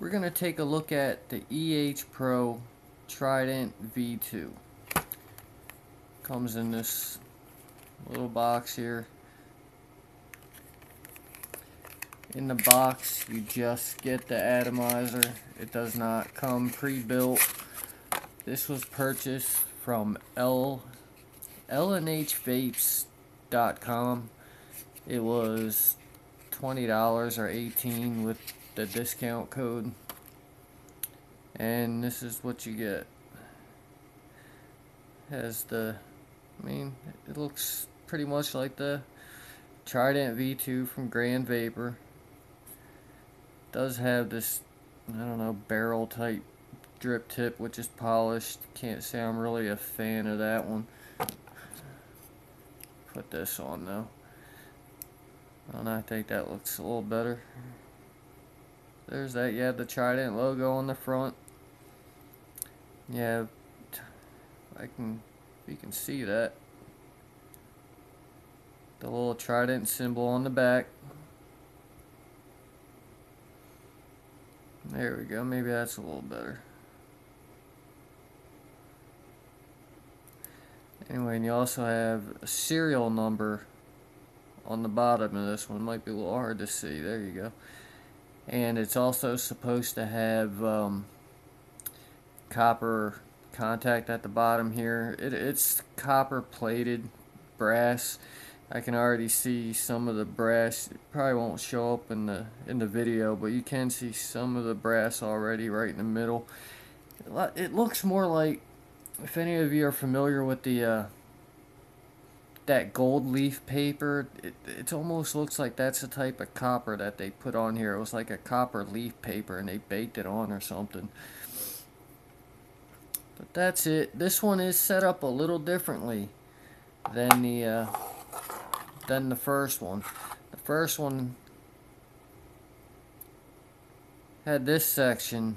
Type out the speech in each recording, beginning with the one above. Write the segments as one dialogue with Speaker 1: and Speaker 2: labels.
Speaker 1: we're going to take a look at the Ehpro Trident V2. Comes in this little box here. In the box, you just get the atomizer. It does not come pre-built. This was purchased from lnhvapes.com. It was $20 or $18 with the discount code. And this is what you get. Has the, it looks pretty much like the Trident V2 from Grand Vapor. Does have this, I don't know, barrel type drip tip which is polished. Can't say I'm really a fan of that one. Put this on though. And I think that looks a little better. There's that. You have the Trident logo on the front. Yeah, you can see that. The little Trident symbol on the back. There we go. Maybe that's a little better. Anyway, and you also have a serial number on the bottom of this one. Might be a little hard to see. There you go. And it's also supposed to have copper contact at the bottom here. It's copper plated brass. I can already see some of the brass. It probably won't show up in the video, but you can see some of the brass already right in the middle. It looks more like, if any of you are familiar with the that gold leaf paper, it almost looks like that's the type of copper that they put on here. It was like a copper leaf paper and they baked it on or something. But that's it. This one is set up a little differently than the first one. The first one had this section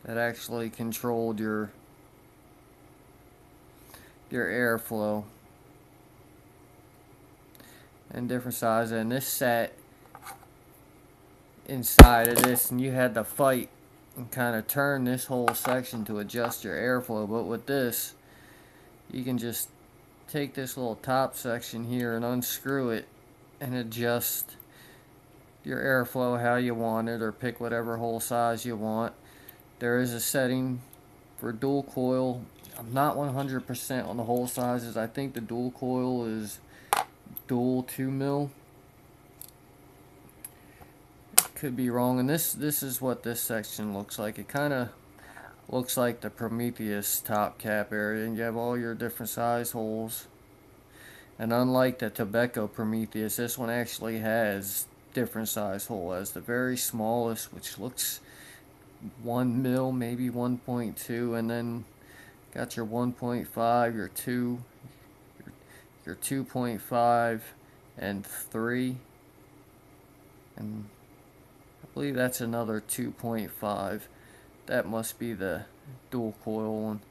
Speaker 1: that actually controlled your airflow and different sizes, and this sat inside of this, and you had to fight and kind of turn this whole section to adjust your airflow. But with this, you can just take this little top section here and unscrew it and adjust your airflow how you want it, or pick whatever hole size you want. There is a setting for dual coil. I'm not 100% on the hole sizes. I think the dual coil is dual 2 mil. Could be wrong. And this is what this section looks like. It kind of looks like the Prometheus top cap area, and you have all your different size holes. And unlike the Tobacco Prometheus, this one actually has different size hole. As the very smallest, which looks 1 mil, maybe 1.2, and then got your 1.5, your 2, your 2.5, and 3, and I believe that's another 2.5. That must be the dual coil one.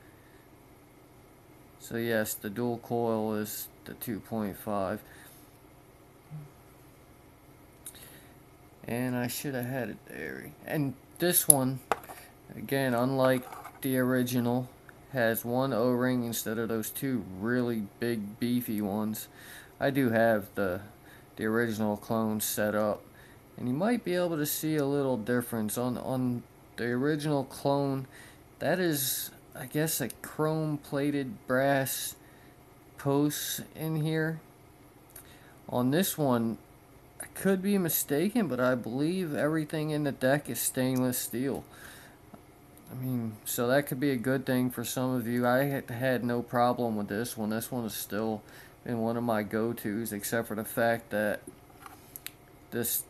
Speaker 1: So yes, the dual coil is the 2.5. And I should have had it there. And this one, again, unlike the original, has one O-ring instead of those two really big beefy ones. I do have the original clone set up, and you might be able to see a little difference on the original clone. That is, I guess, a chrome plated brass post in here. On this one, I could be mistaken, but I believe everything in the deck is stainless steel. So that could be a good thing for some of you. I had no problem with this one. This one is still been one of my go-tos, except for the fact that this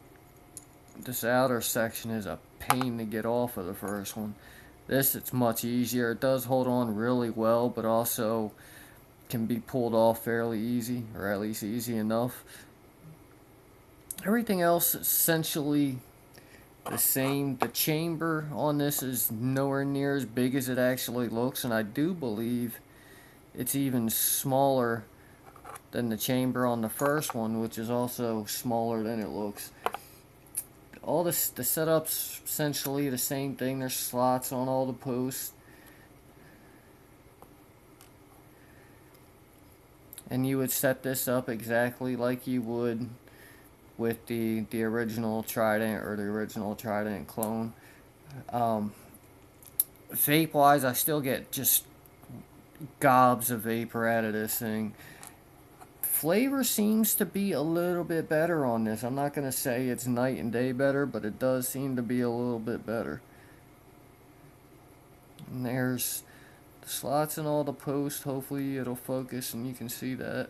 Speaker 1: outer section is a pain to get off of the first one. This, it's much easier. It does hold on really well, but also can be pulled off fairly easy, or at least easy enough. Everything else essentially the same. The chamber on this is nowhere near as big as it actually looks, and I do believe it's even smaller than the chamber on the first one, which is also smaller than it looks. all the setup's essentially the same thing. There's slots on all the posts. And you would set this up exactly like you would with the original Trident or the original Trident clone. Vape wise, I still get just gobs of vapor out of this thing. Flavor seems to be a little bit better on this. I'm not going to say it's night and day better, but it does seem to be a little bit better. And there's the slots in all the posts. Hopefully it'll focus and you can see that.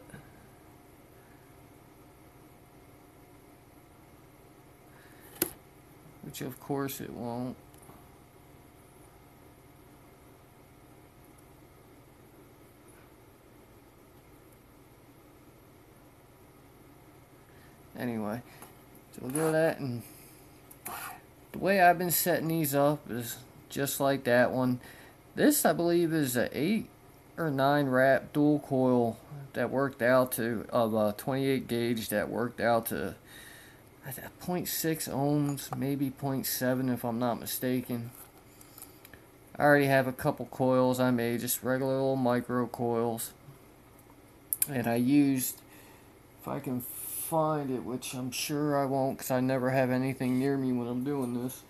Speaker 1: Which of course it won't. Anyway, so we'll do that, and the way I've been setting these up is just like that one. This, I believe, is a 8 or 9 wrap dual coil that worked out to, of a 28 gauge that worked out to 0.6 ohms, maybe 0.7 if I'm not mistaken. I already have a couple coils I made, just regular little micro coils. And I used, if I can find it, which I'm sure I won't because I never have anything near me when I'm doing this,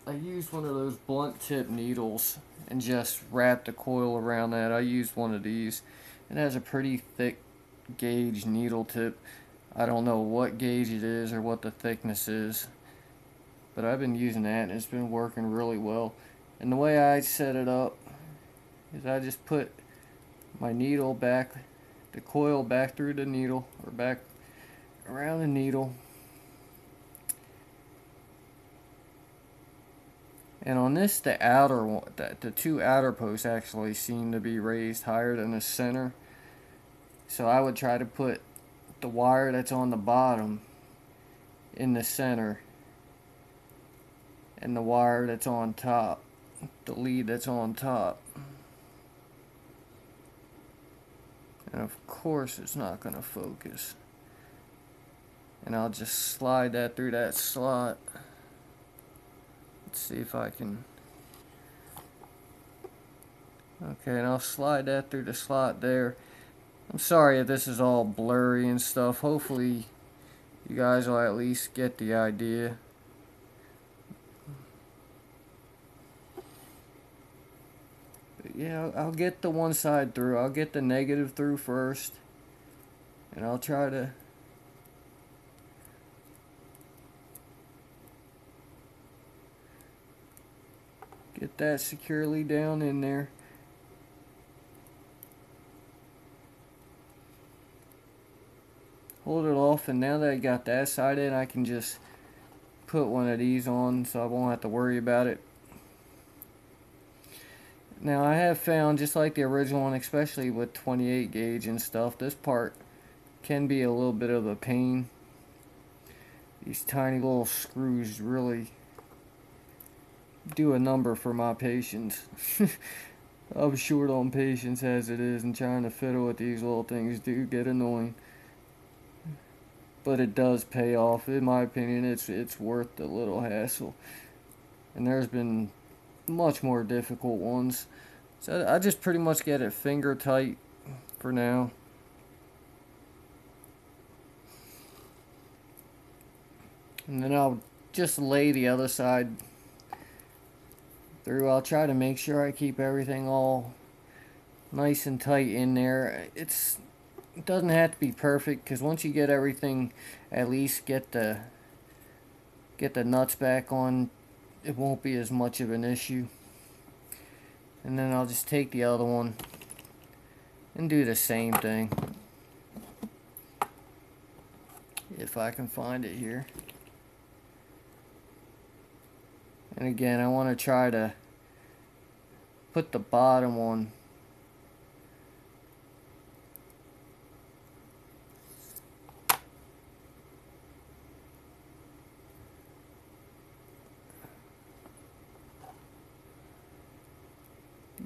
Speaker 1: I used one of those blunt tip needles and just wrapped a coil around that. I used one of these. It has a pretty thick gauge needle tip. I don't know what gauge it is or what the thickness is, but I've been using that and it's been working really well. And the way I set it up is I just put my needle back, the coil back through the needle, or back around the needle. And on this, the outer one, the two outer posts actually seem to be raised higher than the center. So I would try to put the wire that's on the bottom in the center, and the wire that's on top, the lead that's on top. And of course it's not going to focus. And I'll just slide that through that slot. Let's see if I can. Okay, and I'll slide that through the slot there. I'm sorry if this is all blurry and stuff. Hopefully you guys will at least get the idea. But yeah, I'll get the one side through. I'll get the negative through first. And I'll try to get that securely down in there. Hold it off, and now that I got that side in, I can just put one of these on so I won't have to worry about it. Now I have found, just like the original one, especially with 28 gauge and stuff, this part can be a little bit of a pain. These tiny little screws really do a number for my patience. I'm short on patience as it is, and trying to fiddle with these little things do get annoying. But it does pay off. In my opinion, it's worth the little hassle. And there's been much more difficult ones. So I just pretty much get it finger tight for now. And then I'll just lay the other side through. I'll try to make sure I keep everything all nice and tight in there. It doesn't have to be perfect, because once you get everything, at least get the nuts back on, it won't be as much of an issue. And then I'll just take the other one and do the same thing, if I can find it here. And again, I want to try to put the bottom on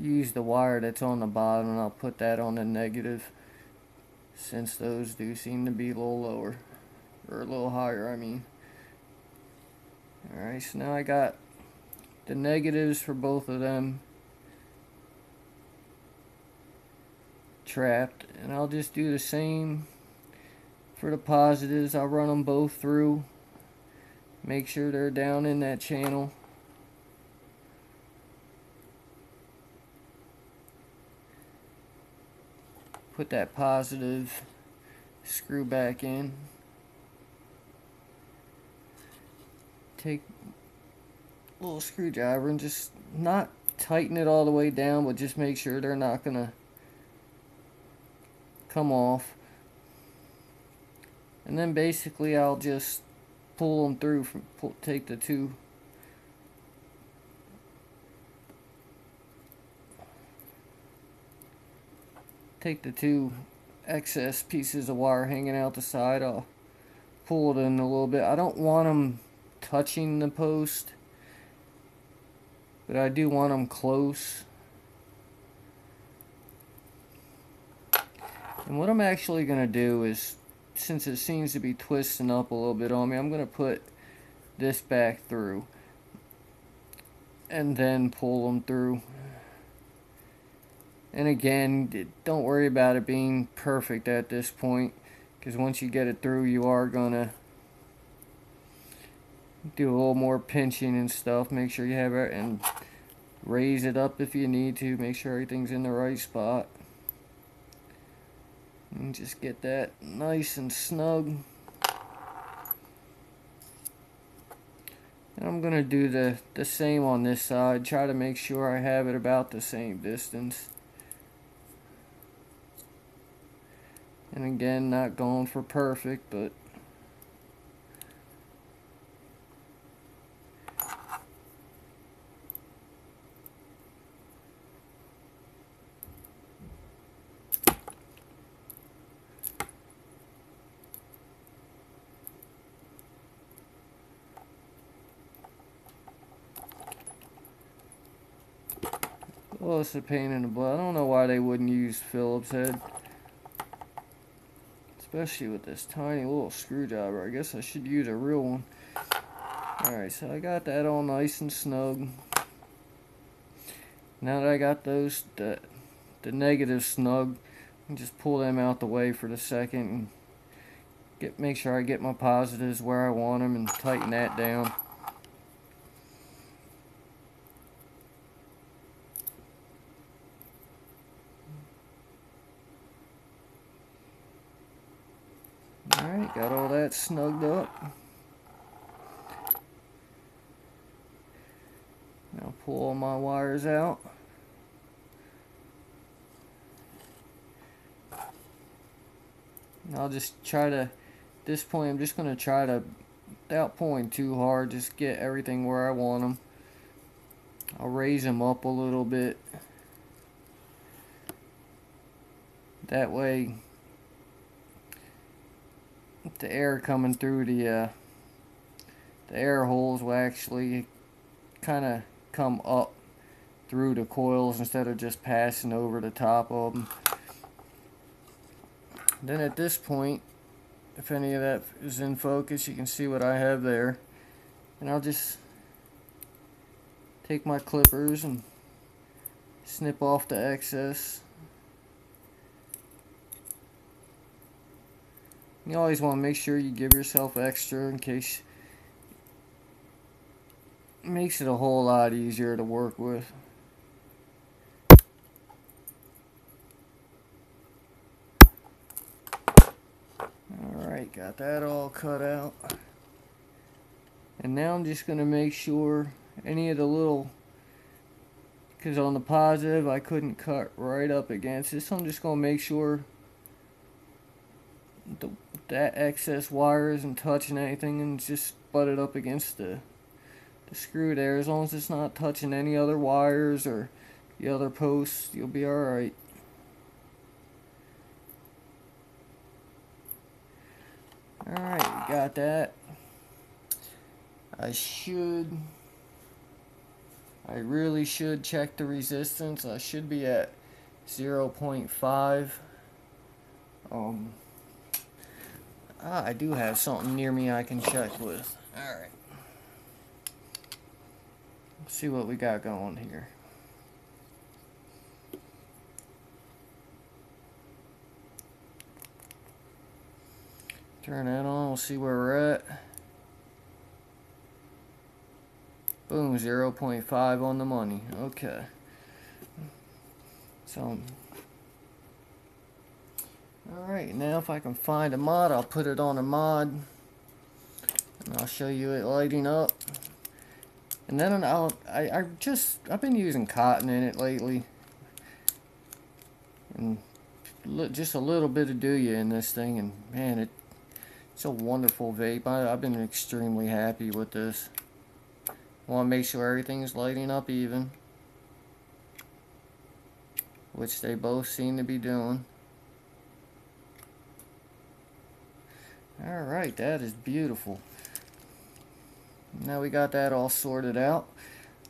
Speaker 1: use the wire that's on the bottom, and I'll put that on the negative, since those do seem to be a little lower, or a little higher, I mean. Alright, so now I got the negatives for both of them trapped, and I'll just do the same for the positives. I'll run them both through, make sure they're down in that channel. Put that positive screw back in. Take a little screwdriver and just not tighten it all the way down, but just make sure they're not gonna come off. And then basically I'll just pull them through take the two excess pieces of wire hanging out the side. I'll pull it in a little bit. I don't want them touching the post, but I do want them close. And what I'm actually going to do is, since it seems to be twisting up a little bit on me, I'm going to put this back through and then pull them through. And again, don't worry about it being perfect at this point, because once you get it through, you are going to do a little more pinching and stuff. Make sure you have it, and raise it up if you need to. Make sure everything's in the right spot. And just get that nice and snug. And I'm going to do the same on this side. Try to make sure I have it about the same distance. And again, not going for perfect, but well, it's a pain in the butt. I don't know why they wouldn't use Phillips head, especially with this tiny little screwdriver. I guess I should use a real one. Alright, so I got that all nice and snug. Now that I got those, the negatives snug, and just pull them out the way for the second and make sure I get my positives where I want them and tighten that down. Alright, got all that snugged up. Now pull all my wires out. And I'll just try to, at this point I'm just going to try to, without pulling too hard, just get everything where I want them. I'll raise them up a little bit. That way the air coming through the air holes will actually kind of come up through the coils instead of just passing over the top of them. Then at this point, if any of that is in focus, you can see what I have there. And I'll just take my clippers and snip off the excess. You always want to make sure you give yourself extra in case. It makes it a whole lot easier to work with. Alright, got that all cut out. And now I'm just going to make sure any of the little, because on the positive I couldn't cut right up against it, so I'm just going to make sure that excess wire isn't touching anything and just butt it up against the screw there. As long as it's not touching any other wires or the other posts, you'll be alright. Alright, got that. I really should check the resistance. I should be at 0.5. I do have something near me I can check with. Alright. Let's see what we got going here. Turn that on, we'll see where we're at. Boom, 0.5 on the money. Okay. So, alright, now if I can find a mod, I'll put it on a mod. And I'll show you it lighting up. And then I've been using cotton in it lately. And just a little bit of Douya in this thing, and man, it's a wonderful vape. I've been extremely happy with this. Want to make sure everything's lighting up even, which they both seem to be doing. Alright, that is beautiful. Now we got that all sorted out.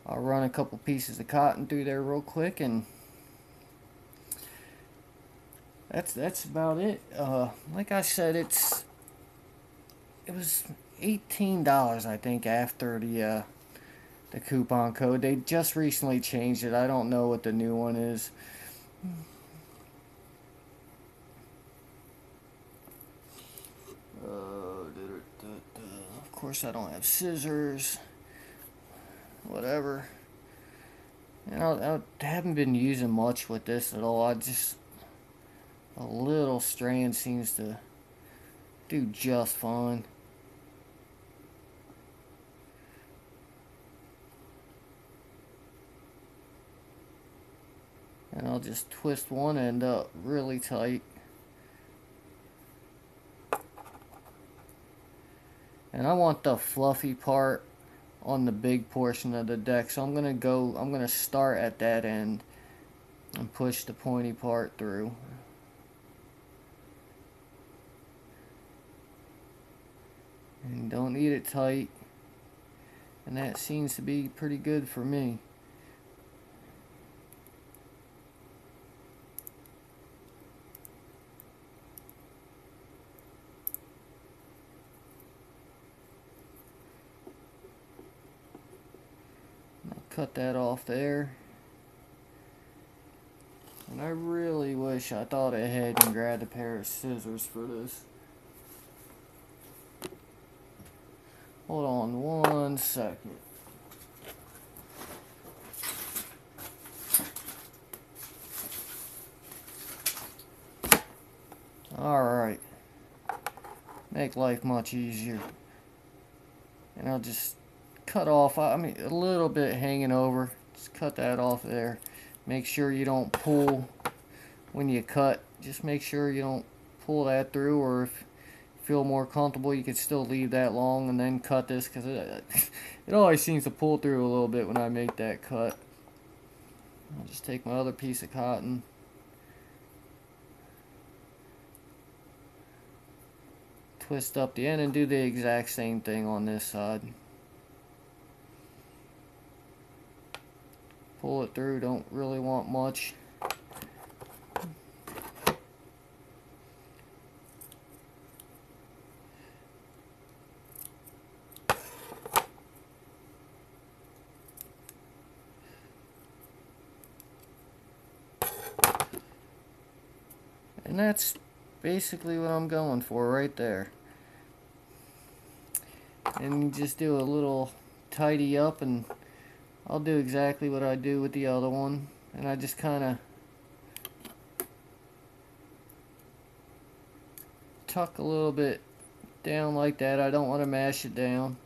Speaker 1: I'll run a couple pieces of cotton through there real quick, and that's about it. Like I said, it was $18, I think, after the coupon code. They just recently changed it. I don't know what the new one is. Of course, I don't have scissors. Whatever. And I haven't been using much with this at all. A little strand seems to do just fine. And I'll just twist one end up really tight. And I want the fluffy part on the big portion of the deck, so I'm gonna start at that end and push the pointy part through. And don't need it tight, and that seems to be pretty good for me. Cut that off there. And I really wish I thought ahead and grabbed a pair of scissors for this. Hold on 1 second. Alright. Make life much easier. And I'll just cut off, I mean, a little bit hanging over. Just cut that off there. Make sure you don't pull when you cut. Just make sure you don't pull that through, or if you feel more comfortable, you could still leave that long and then cut this, because it always seems to pull through a little bit when I make that cut. I'll just take my other piece of cotton. Twist up the end and do the exact same thing on this side. Pull it through, don't really want much. And that's basically what I'm going for right there. And you just do a little tidy up, and I'll do exactly what I do with the other one. And I just kind of tuck a little bit down like that. I don't want to mash it down.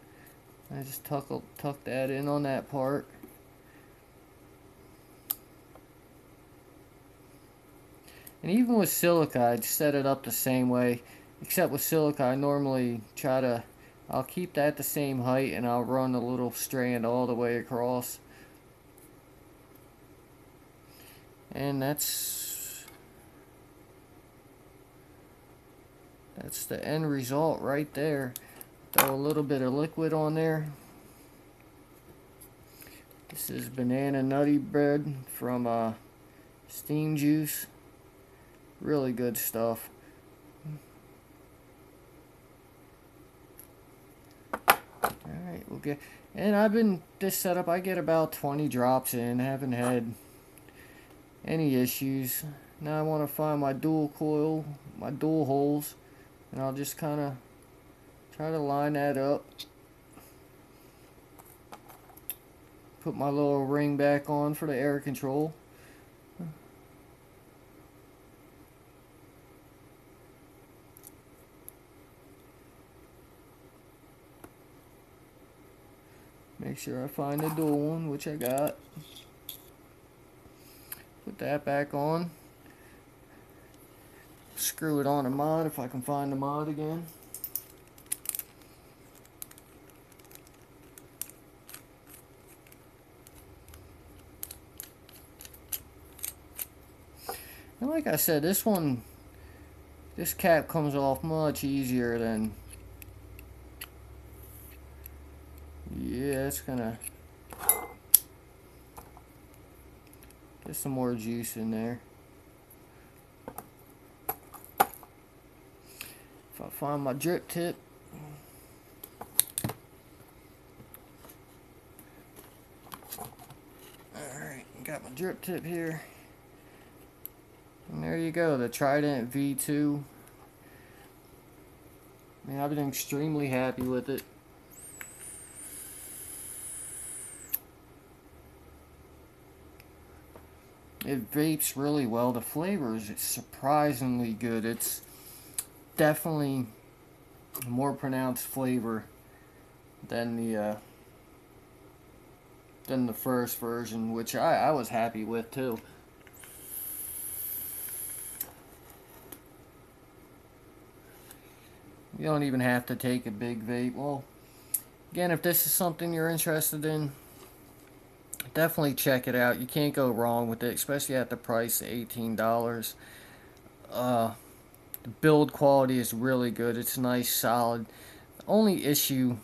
Speaker 1: I just tuck that in on that part. And even with silica, I'd set it up the same way. Except with silica, I normally I'll keep that the same height, and I'll run a little strand all the way across. And that's the end result right there. Throw a little bit of liquid on there. This is banana nutty bread from Steam Juice. Really good stuff. Alright, we'll Okay, and I've been this setup. I get about 20 drops in. Haven't had any issues. Now I want to find my dual coil, my dual holes, and I'll just kind of try to line that up. Put my little ring back on for the air control. Make sure I find the dual one, which I got. Put that back on. Screw it on a mod if I can find the mod again. And like I said, this cap comes off much easier than, yeah, it's gonna get some more juice in there. If I find my drip tip, alright, got my drip tip here. And there you go, the Trident V2. I mean, I've been extremely happy with it. It vapes really well. The flavor is surprisingly good. It's definitely a more pronounced flavor than the first version, which I was happy with too. You don't even have to take a big vape. Well, again, if this is something you're interested in, definitely check it out. You can't go wrong with it, especially at the price of $18. The build quality is really good. It's nice, solid. The only issue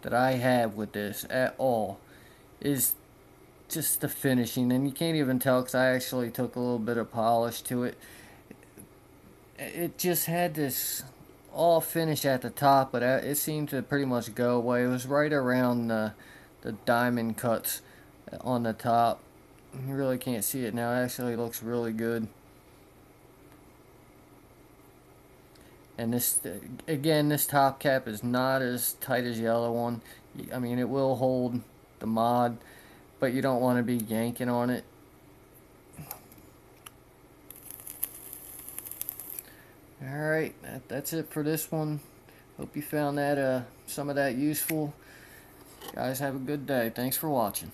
Speaker 1: that I have with this at all is just the finishing, and you can't even tell because I actually took a little bit of polish to it. It just had this all finish at the top, but it seemed to pretty much go away. It was right around the diamond cuts on the top. You really can't see it now. It actually looks really good. And this, again, this top cap is not as tight as the other one. I mean, it will hold the mod, but you don't want to be yanking on it. Alright, that's it for this one. Hope you found that some of that useful. Guys, have a good day. Thanks for watching.